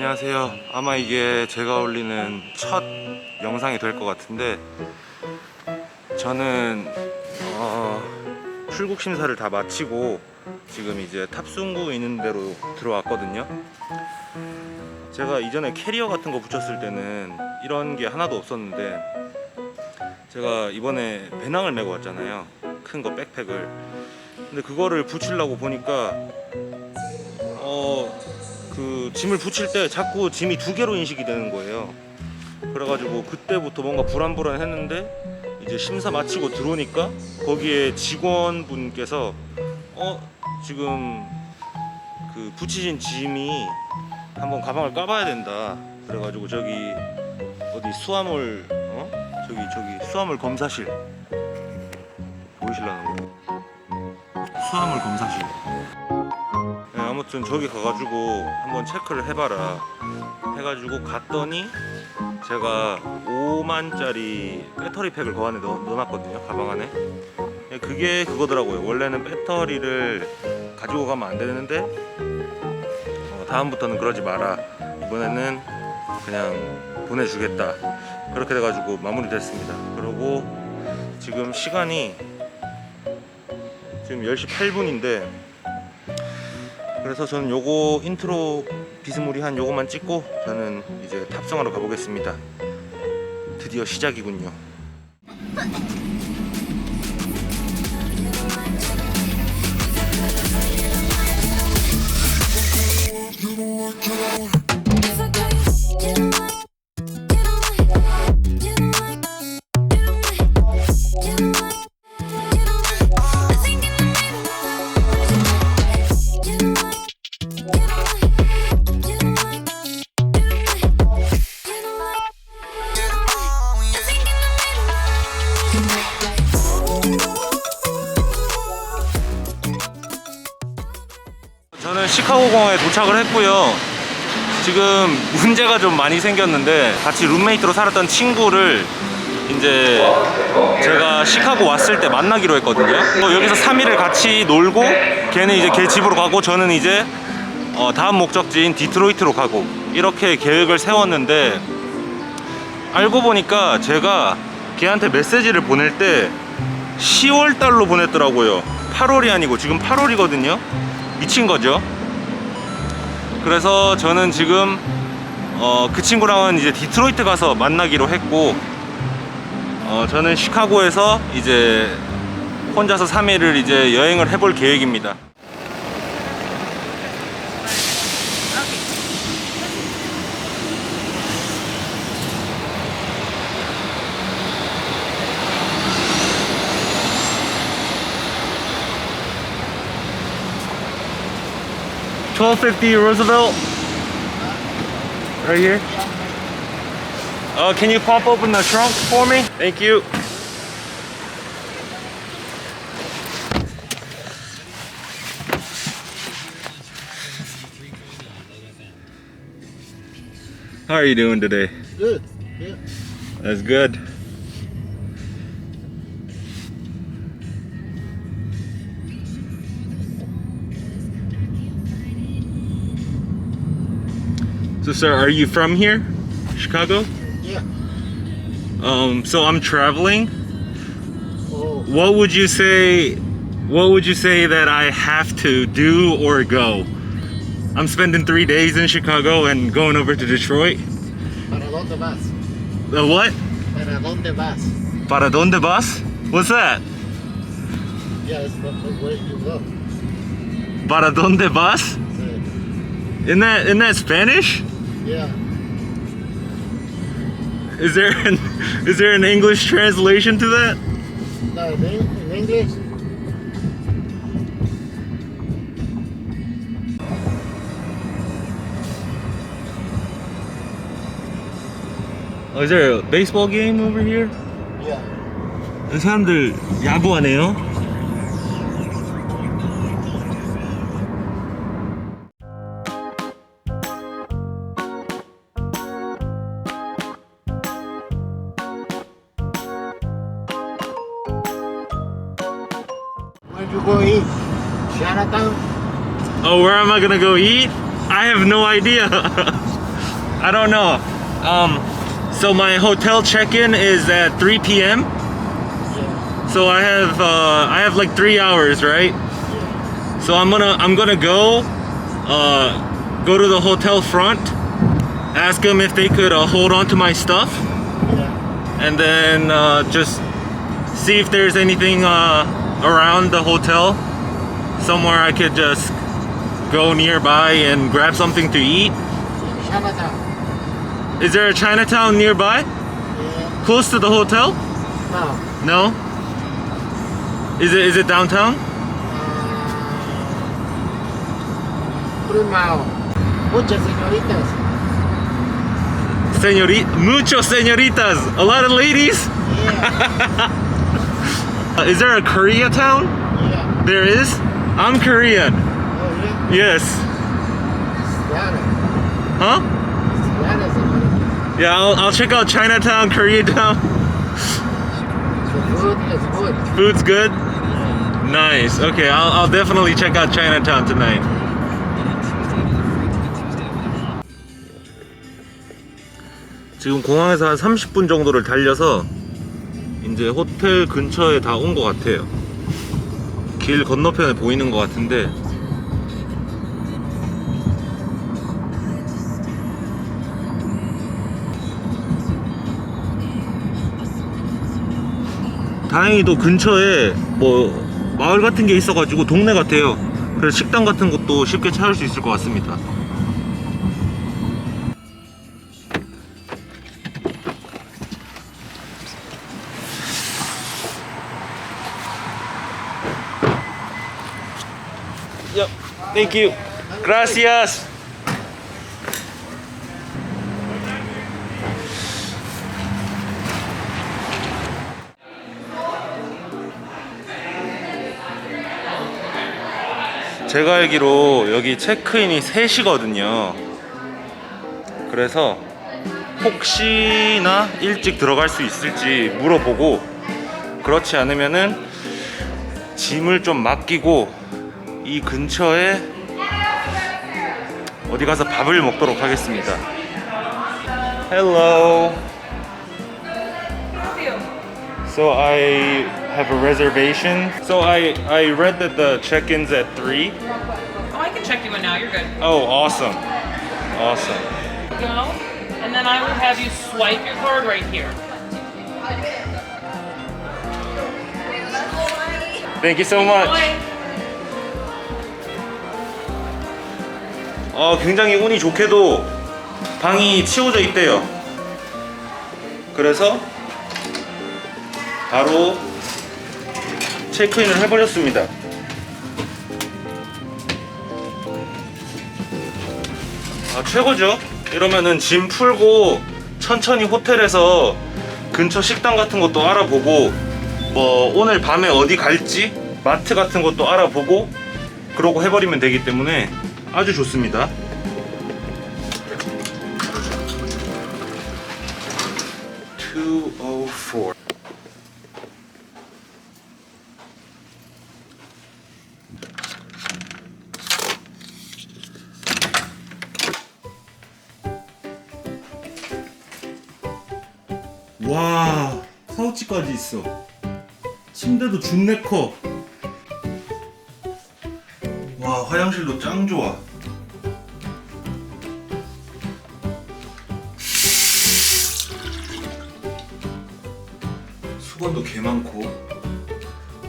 안녕하세요. 아마 이게 제가 올리는 첫 영상이 될 것 같은데, 저는 출국 심사를 다 마치고 지금 이제 탑승구 있는 데로 들어왔거든요. 제가 이전에 캐리어 같은 거 붙였을 때는 이런 게 하나도 없었는데, 제가 이번에 배낭을 메고 왔잖아요. 큰 거 백팩을. 근데 그거를 붙이려고 보니까 그 짐을 붙일 때 자꾸 짐이 두 개로 인식이 되는 거예요. 그래가지고 그때부터 뭔가 불안불안했는데, 이제 심사 마치고 들어오니까 거기에 직원분께서 지금 그 붙이신 짐이 한번 가방을 까봐야 된다. 그래가지고 저기 어디 수화물 저기 수화물 검사실 보이실라나? 수화물 검사실. 네, 아무튼 저기 가가지고 한번 체크를 해봐라 해가지고 갔더니, 제가 5만짜리 배터리 팩을 그 안에 넣어놨거든요, 가방 안에. 그게 그거더라고요. 원래는 배터리를 가지고 가면 안 되는데, 다음부터는 그러지 마라, 이번에는 그냥 보내주겠다, 그렇게 돼가지고 마무리됐습니다. 그리고 지금 시간이 지금 10시 8분인데, 그래서 저는 요거 인트로 비스무리한 요거만 찍고 저는 이제 탑승하러 가보겠습니다. 드디어 시작이군요. 저는 시카고 공항에 도착을 했고요. 지금 문제가 좀 많이 생겼는데, 같이 룸메이트로 살았던 친구를 이제 제가 시카고 왔을 때 만나기로 했거든요. 여기서 3일을 같이 놀고, 걔는 이제 걔 집으로 가고, 저는 이제 다음 목적지인 디트로이트로 가고, 이렇게 계획을 세웠는데, 알고 보니까 제가 걔한테 메시지를 보낼 때 10월 달로 보냈더라고요. 8월이 아니고 지금 8월이거든요. 미친 거죠. 그래서 저는 지금 그 친구랑은 이제 디트로이트 가서 만나기로 했고, 저는 시카고에서 이제 혼자서 3일을 이제 여행을 해볼 계획입니다. $12.50 Roosevelt, right here. Can you pop open the trunk for me? Thank you. How are you doing today? Good. Yeah. That's good. So sir, are you from here? Chicago? Yeah. So I'm traveling. Oh. What would you say that I have to do or go? I'm spending 3 days in Chicago and going over to Detroit. ¿Para dónde vas? The what? ¿Para dónde vas? Para donde vas? What's that? Yeah, it's where you go. Para donde vas? Sí. Isn't that Spanish? Yeah. Is there an English translation to that? No, in English. Oh, is there a baseball game over here? Yeah. 사람들 야구하네요. Where you go eat? Chinatown? Oh, where am I gonna go eat? I have no idea. I don't know. So my hotel check-in is at 3 p.m. Yeah. So I have like 3 hours, right? Yeah. So I'm gonna go to the hotel front, ask them if they could hold on to my stuff, Yeah. and then just see if there's anything around the hotel, somewhere I could just go nearby and grab something to eat. Chinatown. Is there a Chinatown nearby, Yeah. close to the hotel? No. No. Is it downtown? 3 miles. Muchas señoritas. Muchos señoritas, a lot of ladies. Yeah. Is there a Koreatown? Yeah. There is. I'm Korean. Oh, yeah. Yes. Claro. Huh? Claro, señorita. Yeah, I'll check out Chinatown, Koreatown. The food is good. Food's good. Nice. Okay, I'll definitely check out Chinatown tonight. 지금 공항에서 한 30분 정도를 달려서 이제 호텔 근처에 다 온 것 같아요. 길 건너편에 보이는 것 같은데 다행히도 근처에 뭐 마을 같은 게 있어가지고 동네 같아요. 그래서 식당 같은 것도 쉽게 찾을 수 있을 것 같습니다. Yep. Thank you. Gracias. 제가 알기로 여기 체크인이 3시거든요. 그래서 혹시나 일찍 들어갈 수 있을지 물어보고, 그렇지 않으면은 짐을 좀 맡기고 이 근처에 어디 가서 밥을 먹도록 하겠습니다. Hello. So I have a reservation. So I read that the check-in's at 3. Oh, I can check you in now. You're good. Oh, awesome. Awesome. Go, and then I will have you swipe your card right here. Thank you so much. 굉장히 운이 좋게도 방이 치워져 있대요. 그래서 바로 체크인을 해버렸습니다. 최고죠. 이러면은 짐 풀고 천천히 호텔에서 근처 식당 같은 것도 알아보고, 뭐 오늘 밤에 어디 갈지 마트 같은 것도 알아보고 그러고 해버리면 되기 때문에 아주 좋습니다. (204) 와, 카우치까지 있어. 침대도 준내 커. 와, 화장실도 짱 좋아. 수건도 개 많고.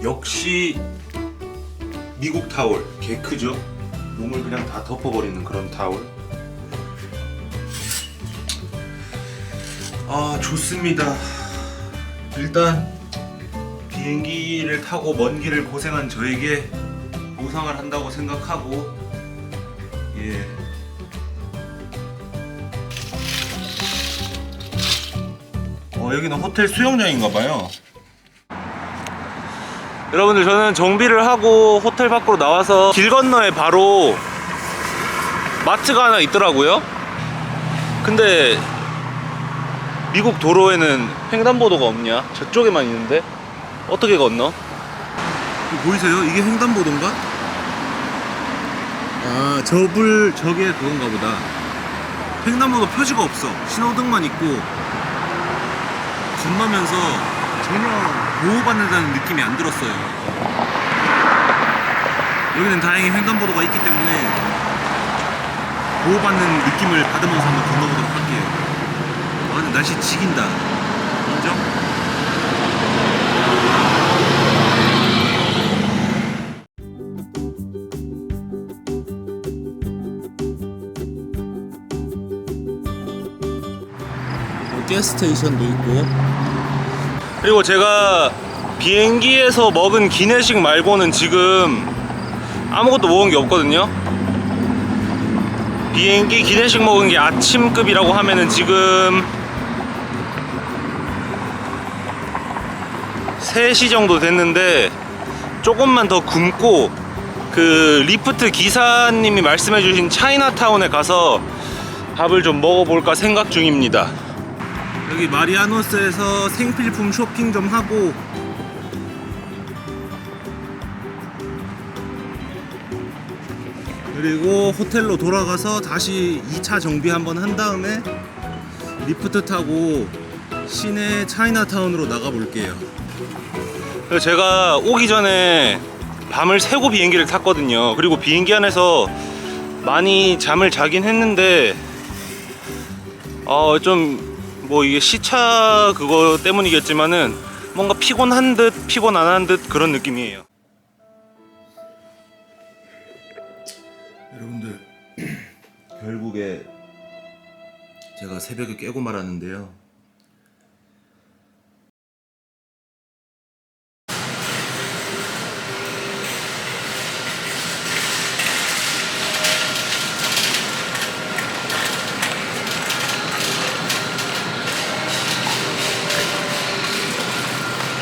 역시 미국 타월 개 크죠? 몸을 그냥 다 덮어버리는 그런 타월. 좋습니다. 일단 비행기를 타고 먼 길을 고생한 저에게 보상을 한다고 생각하고, 예. 여기는 호텔 수영장인가봐요. 여러분들, 저는 정비를 하고 호텔 밖으로 나와서 길 건너에 바로 마트가 하나 있더라고요. 근데 미국 도로에는 횡단보도가 없냐? 저쪽에만 있는데 어떻게 건너? 이거 보이세요? 이게 횡단보도인가? 저게 그건가 보다. 횡단보도 표지가 없어. 신호등만 있고 건너면서 전혀 보호받는다는 느낌이 안 들었어요. 여기는 다행히 횡단보도가 있기 때문에 보호받는 느낌을 받으면서 한번 건너보도록 할게요. 아 근데 날씨 지긴다. 인정? 가스스테이션도 있고. 그리고 제가 비행기에서 먹은 기내식 말고는 지금 아무것도 먹은 게 없거든요. 비행기 기내식 먹은 게 아침급이라고 하면은 지금 3시 정도 됐는데 조금만 더 굶고 그 리프트 기사님이 말씀해주신 차이나타운에 가서 밥을 좀 먹어볼까 생각 중입니다. 여기 마리아노스에서 생필품 쇼핑 좀 하고 그리고 호텔로 돌아가서 다시 2차 정비 한번 한 다음에 리프트 타고 시내 차이나타운으로 나가 볼게요. 제가 오기 전에 밤을 새고 비행기를 탔거든요. 그리고 비행기 안에서 많이 잠을 자긴 했는데 좀 뭐 이게 시차 그거 때문이겠지만은 뭔가 피곤한 듯 피곤 안 한 듯 그런 느낌이에요. 여러분들 결국에 제가 새벽에 깨고 말았는데요.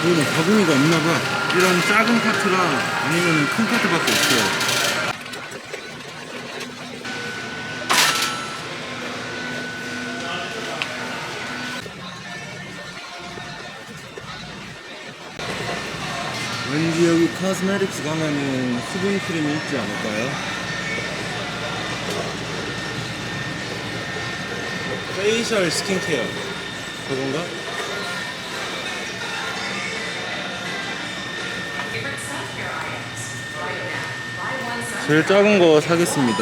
여기는 바구니가 없나봐. 이런 작은 카트랑 아니면 큰 카트밖에 없어요. 왠지 여기 카스메틱스 가면은 수분 크림이 있지 않을까요? 페이셜 스킨케어 그건가? 제일 작은 거 사겠습니다.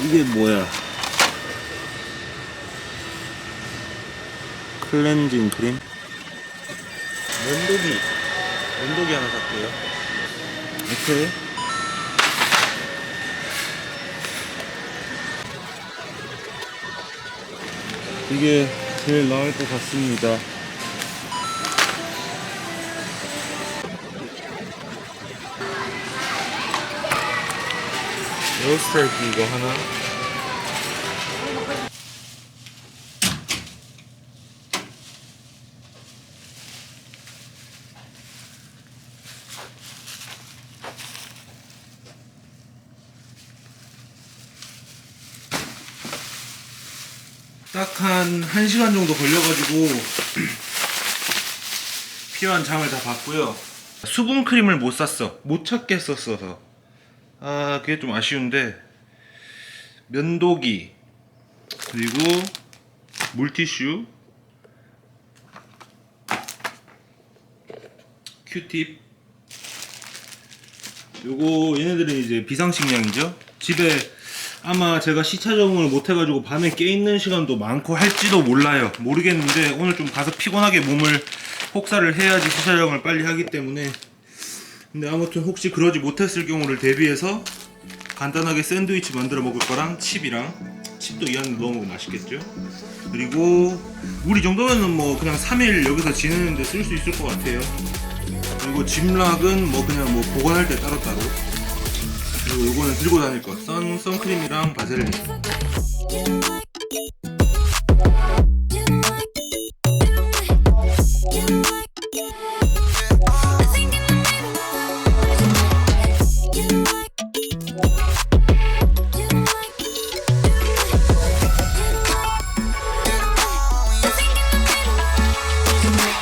이게 뭐야? 클렌징 크림? 면도기 하나 살게요. 오케이. 이게 제일 나을 것 같습니다. 로스터기 이거 하나. 딱 한 1시간 정도 걸려가지고 필요한 장을 다 봤고요. 수분 크림을 못 샀어. 못 찾겠었어서. 그게 좀 아쉬운데 면도기 그리고 물티슈 큐팁 요거 얘네들은 이제 비상식량이죠. 집에 아마 제가 시차 적응을 못 해가지고 밤에 깨있는 시간도 많고 할지도 모르겠는데 오늘 좀 가서 피곤하게 몸을 혹사를 해야지 시차 적응을 빨리 하기 때문에. 근데 아무튼 혹시 그러지 못했을 경우를 대비해서 간단하게 샌드위치 만들어 먹을 거랑 칩도 이 안에 넣어 먹으면 맛있겠죠. 그리고 우리 정도면은 뭐 그냥 3일 여기서 지내는데 쓸 수 있을 것 같아요. 그리고 짐락은 뭐 그냥 뭐 보관할 때 따로따로. 그리고 이거는 들고 다닐 거 선크림이랑 바셀린.